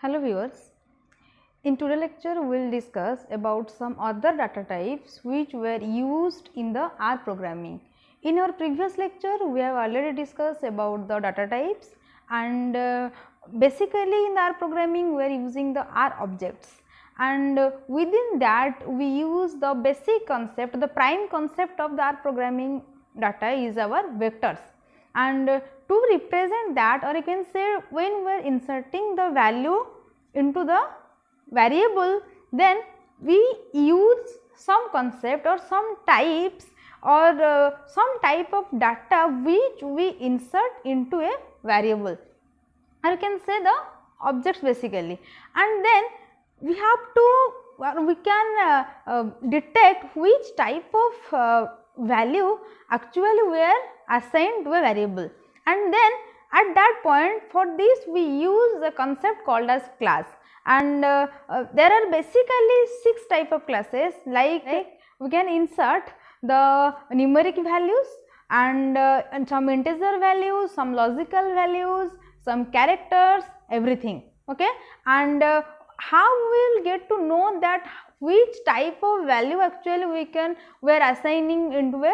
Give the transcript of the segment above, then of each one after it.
Hello viewers, in today's lecture we will discuss about some other data types which were used in the R programming. In our previous lecture we have already discussed about the data types and basically in the R programming we are using the R objects, and within that we use the basic concept, the prime concept of the R programming data is our vectors. And to represent that, or you can say when we are inserting the value into the variable, then we use some concept or some types or some type of data which we insert into a variable, or you can say the objects basically, and then we have to we can detect which type of value actually were assigned to a variable, and then at that point for this we use a concept called as class. And there are basically 6 type of classes, like we can insert the numeric values and some integer values, some logical values, some characters, everything, okay. And how we will get to know that which type of value actually we are assigning into a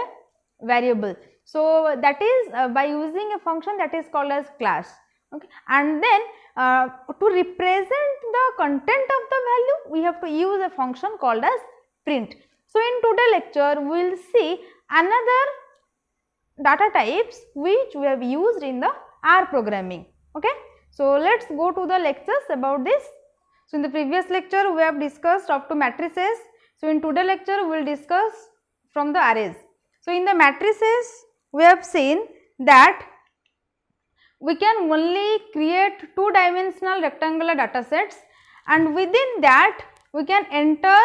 variable. So that is by using a function that is called as class, okay. And then to represent the content of the value we have to use a function called as print. So in today's lecture we will see another data types which we have used in the R programming, okay. So let us go to the lectures about this. So in the previous lecture we have discussed up to matrices. So in today's lecture we will discuss from the arrays. So in the matrices we have seen that we can only create 2-dimensional rectangular data sets, and within that we can enter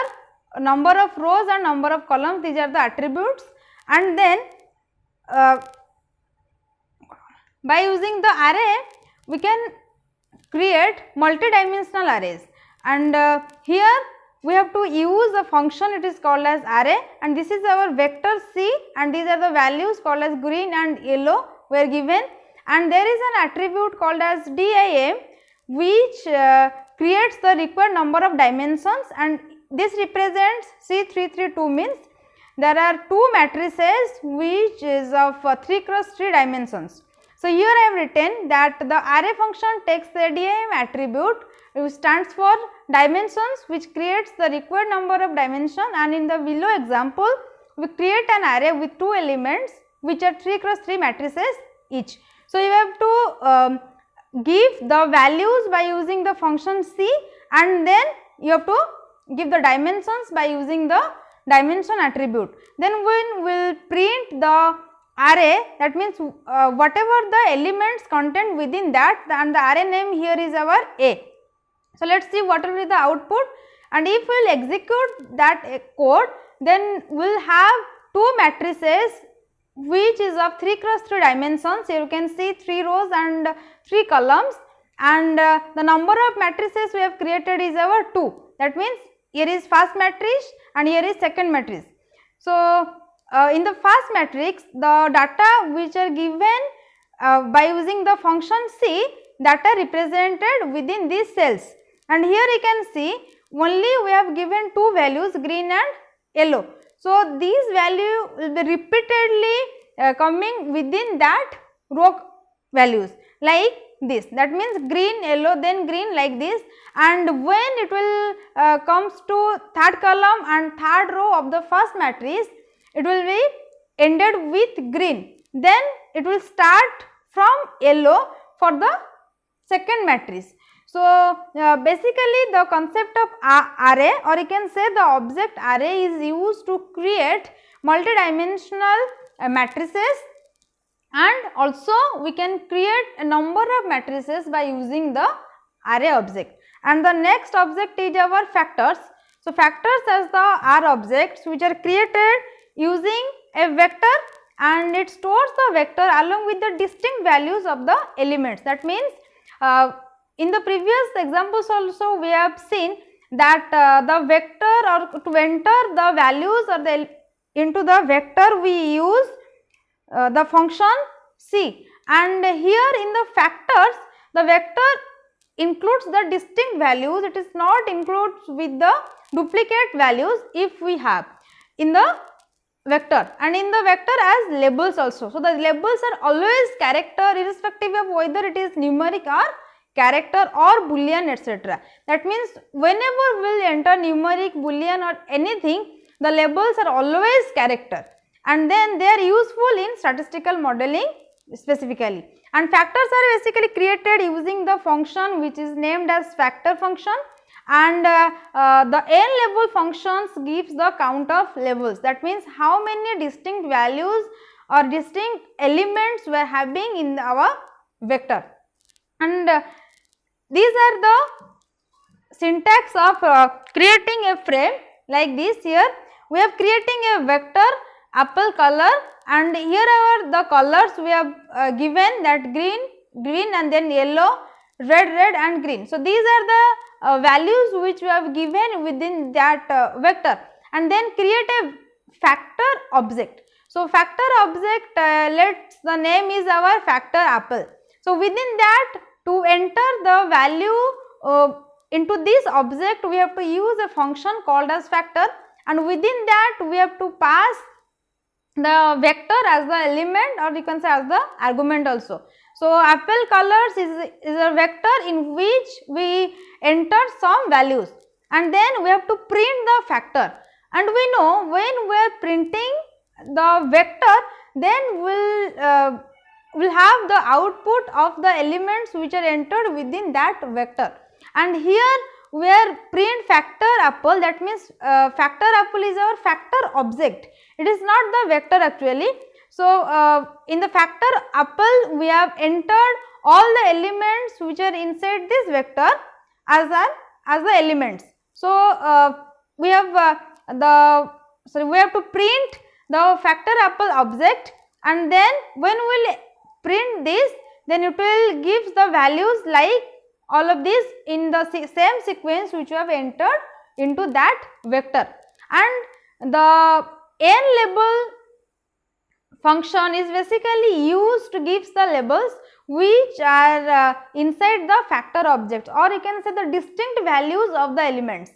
a number of rows and number of columns, these are the attributes, and then by using the array we can create multi-dimensional arrays, and here we have to use a function, it is called as array, and this is our vector C, and these are the values called as green and yellow were given, and there is an attribute called as DIM which creates the required number of dimensions, and this represents C332 means there are 2 matrices which is of 3 cross 3 dimensions. So here I have written that the array function takes the DIM attribute which stands for dimensions, which creates the required number of dimension, and in the below example we create an array with 2 elements which are 3 cross 3 matrices each. So you have to give the values by using the function C, and then you have to give the dimensions by using the dimension attribute. Then when we will print the array, that means whatever the elements content within that, and the array name here is our A. So let us see what will be the output, and if we will execute that code, then we will have 2 matrices which is of 3 cross 3 dimensions. Here you can see 3 rows and 3 columns, and the number of matrices we have created is our 2. That means here is first matrix and here is second matrix. So in the first matrix the data which are given by using the function C, data represented within these cells, and here you can see only we have given 2 values, green and yellow. So these value will be repeatedly coming within that row values like this, that means green, yellow, then green, like this, and when it will comes to third column and third row of the first matrix, it will be ended with green, then it will start from yellow for the second matrix. So basically the concept of array, or you can say the object array, is used to create multi-dimensional matrices, and also we can create a number of matrices by using the array object. And the next object is our factors. So factors as the R objects which are created using a vector, and it stores the vector along with the distinct values of the elements. That means in the previous examples also we have seen that the vector, or to enter the values or the into the vector we use the function C, and here in the factors the vector includes the distinct values, it is not includes with the duplicate values if we have in the vector, and in the vector as labels also. So, the labels are always character irrespective of whether it is numeric or character or boolean etc. That means, whenever we will enter numeric, boolean or anything, the labels are always character, and then they are useful in statistical modeling specifically. And factors are basically created using the function which is named as factor function, and the n level functions gives the count of levels. That means, how many distinct values or distinct elements we are having in our vector. And these are the syntax of creating a frame like this. Here we are creating a vector apple color, and here are the colors we have given, that green and then yellow, red and green. So, these are the values which we have given within that vector, and then create a factor object. So, factor object, let's the name is our factor apple. So, within that, to enter the value into this object, we have to use a function called as factor, and within that we have to pass the vector as the element, or you can say as the argument also. So, apple colors is a vector in which we enter some values, and then we have to print the factor, and we know when we are printing the vector, then will have the output of the elements which are entered within that vector. And here we are print factor apple, that means factor apple is our factor object, it is not the vector actually. So, in the factor apple we have entered all the elements which are inside this vector as the elements. So, we have we have to print the factor apple object, and then when we will print this, then it will give the values like all of these in the same sequence which you have entered into that vector. And the n label function is basically used to give the labels which are inside the factor object, or you can say the distinct values of the elements.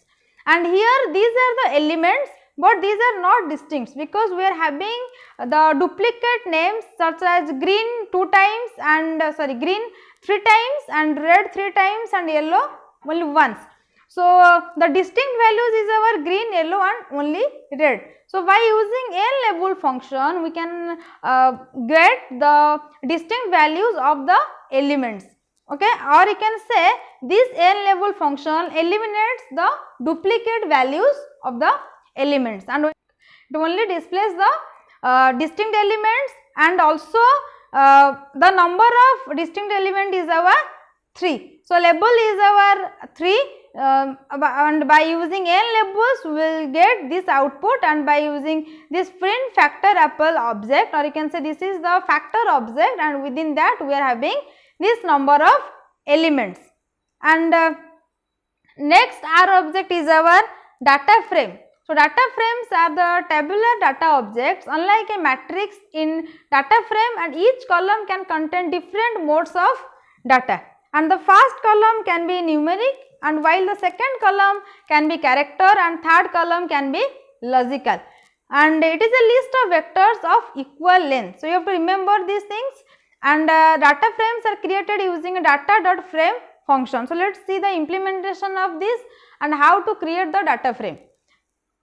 And here these are the elements, but these are not distinct because we are having the duplicate names such as green 2 times and green 3 times and red 3 times and yellow only once. So, the distinct values is our green, yellow and only red. So, by using n level function we can get the distinct values of the elements, okay, or you can say this n level function eliminates the duplicate values of the elements, and it only displays the distinct elements, and also the number of distinct element is our 3. So, label is our 3 and by using n labels we will get this output, and by using this print factor apple object, or you can say this is the factor object, and within that we are having this number of elements. And next our object is our data frame. So, data frames are the tabular data objects. Unlike a matrix, in data frame and each column can contain different modes of data, and the first column can be numeric, and while the second column can be character and third column can be logical, and it is a list of vectors of equal length. So, you have to remember these things, and data frames are created using a data.frame function. So, let us see the implementation of this and how to create the data frame.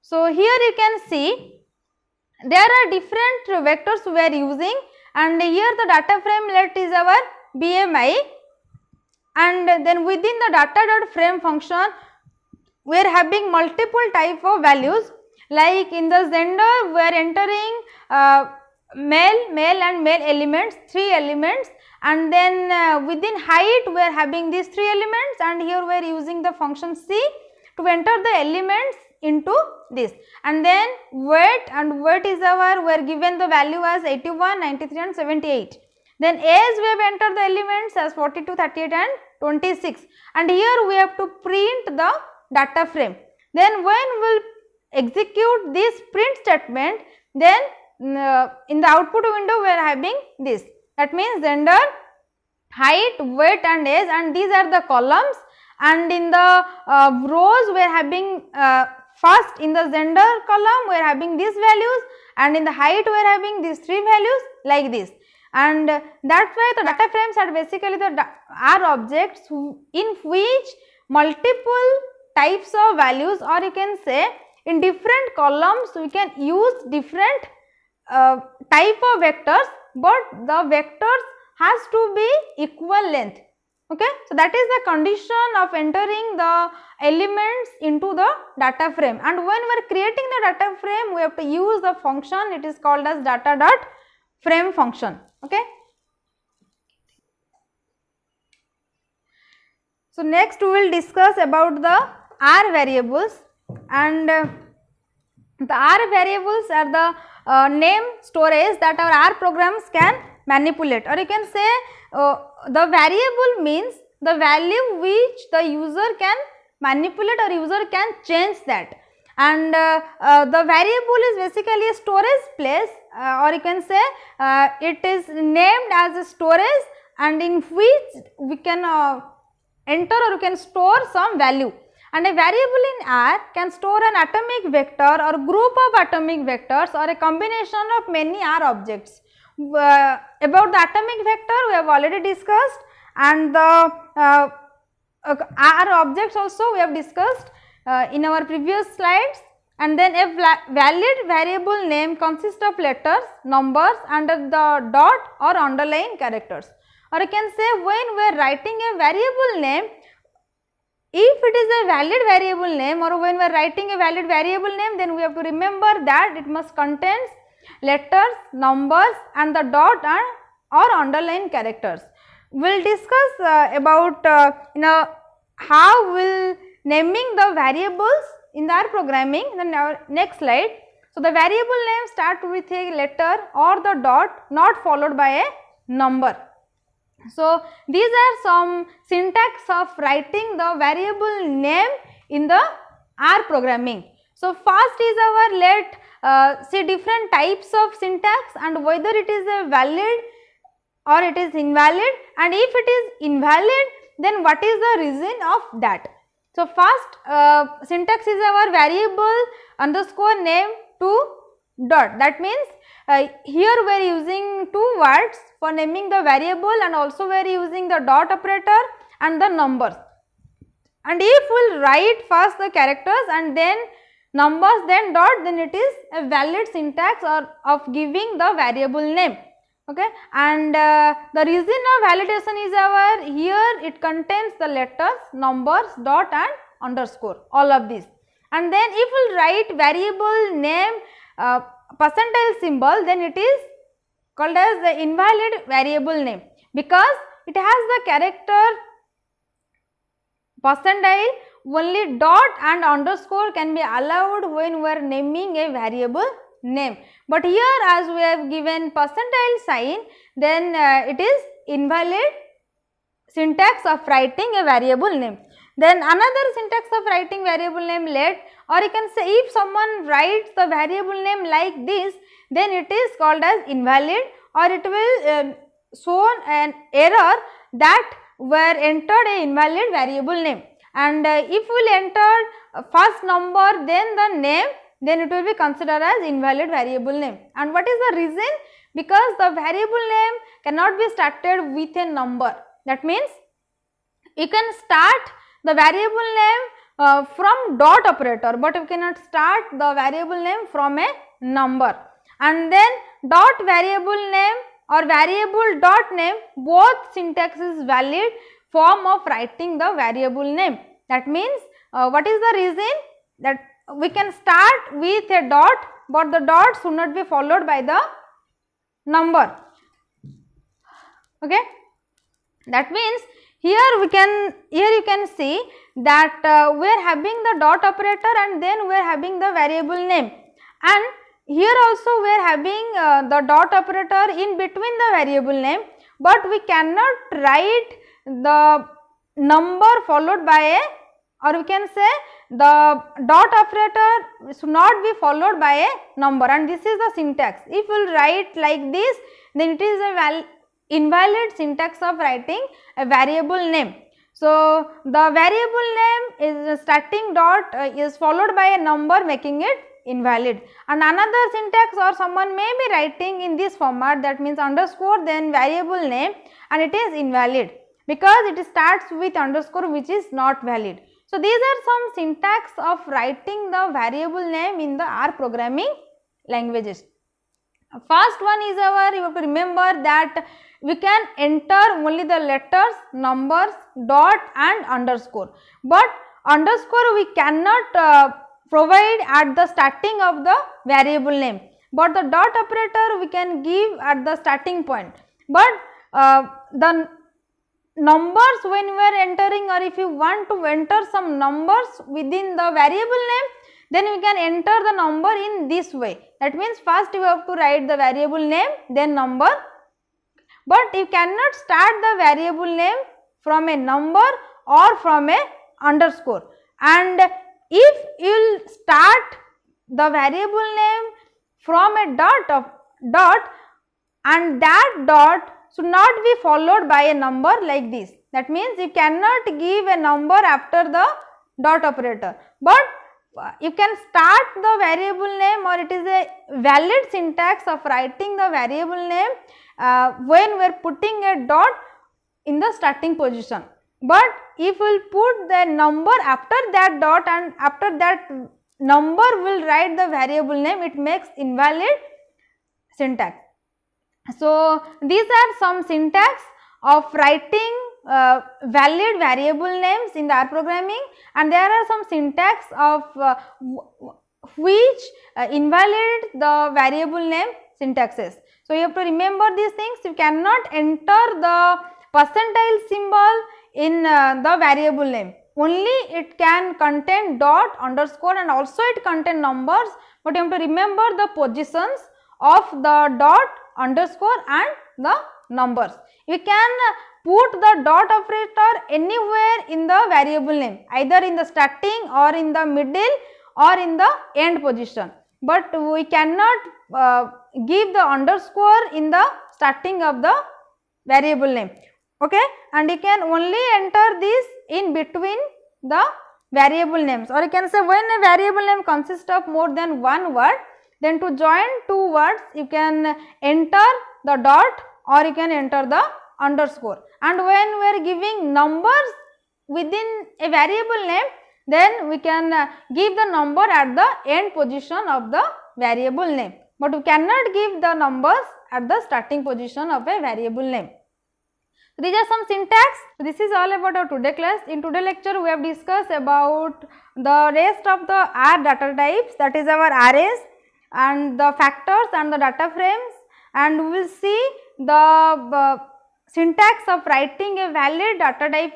So, here you can see there are different vectors we are using, and here the data frame let is our BMI, and then within the data.frame function we are having multiple type of values, like in the gender we are entering male and male elements, 3 elements, and then within height we are having these 3 elements, and here we are using the function C to enter the elements into this, and then weight is our, we are given the value as 81, 93 and 78. Then age we have entered the elements as 42, 38 and 26, and here we have to print the data frame. Then when we will execute this print statement, then in the output window we are having this, that means gender height, weight and age, and these are the columns, and in the rows we are having first in the gender column we are having these values, and in the height we are having these 3 values like this. And that is why the data frames are basically are objects in which multiple types of values, or you can say in different columns we can use different type of vectors, but the vectors has to be equal length. Okay. So, that is the condition of entering the elements into the data frame, and when we are creating the data frame we have to use the function, it is called as data dot frame function. Okay. So, next we will discuss about the R variables, and the R variables are the name storage that our R programs can manipulate, or you can say the variable means the value which the user can manipulate or user can change that, and the variable is basically a storage place, or you can say it is named as a storage, and in which we can enter or we can store some value. And a variable in R can store an atomic vector or group of atomic vectors or a combination of many R objects. About the atomic vector we have already discussed, and the R objects also we have discussed in our previous slides. And then a valid variable name consists of letters, numbers and the dot or underline characters. Or you can say when we are writing a variable name, if it is a valid variable name or when we are writing a valid variable name, then we have to remember that it must contain letters, numbers and the dot and or underline characters. We will discuss about how we will naming the variables in our programming in the next slide. So, the variable name start with a letter or the dot not followed by a number. So, these are some syntax of writing the variable name in the R programming. So, first is our see different types of syntax and whether it is a valid or it is invalid, and if it is invalid then what is the reason of that. So, first syntax is our variable underscore name to dot, that means here we are using 2 words for naming the variable and also we are using the dot operator and the numbers. And if we will write first the characters and then numbers then dot, then it is a valid syntax or of giving the variable name. Okay. And the reason of validation is our here it contains the letters, numbers, dot and underscore, all of these. And then if we will write variable name percentile symbol, then it is called as the invalid variable name, because it has the character percentile, only dot and underscore can be allowed when we are naming a variable name. But here as we have given percentile sign, then it is invalid syntax of writing a variable name. Then another syntax of writing variable name let, or you can say if someone writes the variable name like this, then it is called as invalid, or it will show an error that were entered a invalid variable name. And if we will enter first number then the name, then it will be considered as invalid variable name. And what is the reason? Because the variable name cannot be started with a number. That means you can start the variable name from dot operator, but you cannot start the variable name from a number. And then dot variable name or variable dot name, both syntax is valid form of writing the variable name. That means what is the reason? That we can start with a dot, but the dot should not be followed by the number. Okay. That means here you can see that we are having the dot operator and then we are having the variable name, and here also we are having the dot operator in between the variable name, but we cannot write the number followed by a, or we can say the dot operator should not be followed by a number, and this is the syntax. If we will write like this, then it is a invalid syntax of writing a variable name. So, the variable name is starting dot is followed by a number making it invalid, and another syntax or someone may be writing in this format, that means underscore then variable name, and it is invalid because it starts with underscore which is not valid. So, these are some syntax of writing the variable name in the R programming languages. First one is our, you have to remember that we can enter only the letters, numbers, dot and underscore, but underscore we cannot provide at the starting of the variable name, but the dot operator we can give at the starting point. But the numbers when we are entering, or if you want to enter some numbers within the variable name, then we can enter the number in this way. That means first you have to write the variable name, then number, but you cannot start the variable name from a number or from a underscore. And if you will start the variable name from a dot and that dot should not be followed by a number like this. That means you cannot give a number after the dot operator, but you can start the variable name, or it is a valid syntax of writing the variable name when we are putting a dot in the starting position. But if we will put the number after that dot and after that number will write the variable name, it makes invalid syntax. So, these are some syntax of writing valid variable names in the R programming, and there are some syntax of which invalid the variable name syntaxes. So, you have to remember these things. You cannot enter the percentile symbol in the variable name, only it can contain dot, underscore, and also it contain numbers, but you have to remember the positions of the dot, underscore and the numbers. You can put the dot operator anywhere in the variable name, either in the starting or in the middle or in the end position, but we cannot give the underscore in the starting of the variable name. Okay, and you can only enter this in between the variable names, or you can say when a variable name consists of more than one word, then to join two words you can enter the dot or you can enter the underscore, and when we are giving numbers within a variable name, then we can give the number at the end position of the variable name, but we cannot give the numbers at the starting position of a variable name. These are some syntax. So, this is all about our today class. In today lecture, we have discussed about the rest of the R data types, that is our arrays and the factors and the data frames, and we will see the syntax of writing a valid data type,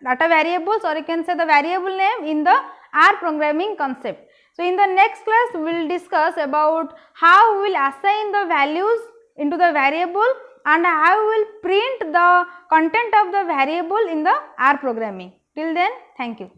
data variables, or you can say the variable name in the R programming concept. So, in the next class, we will discuss about how we will assign the values into the variable and how we will print the content of the variable in the R programming. Till then, thank you.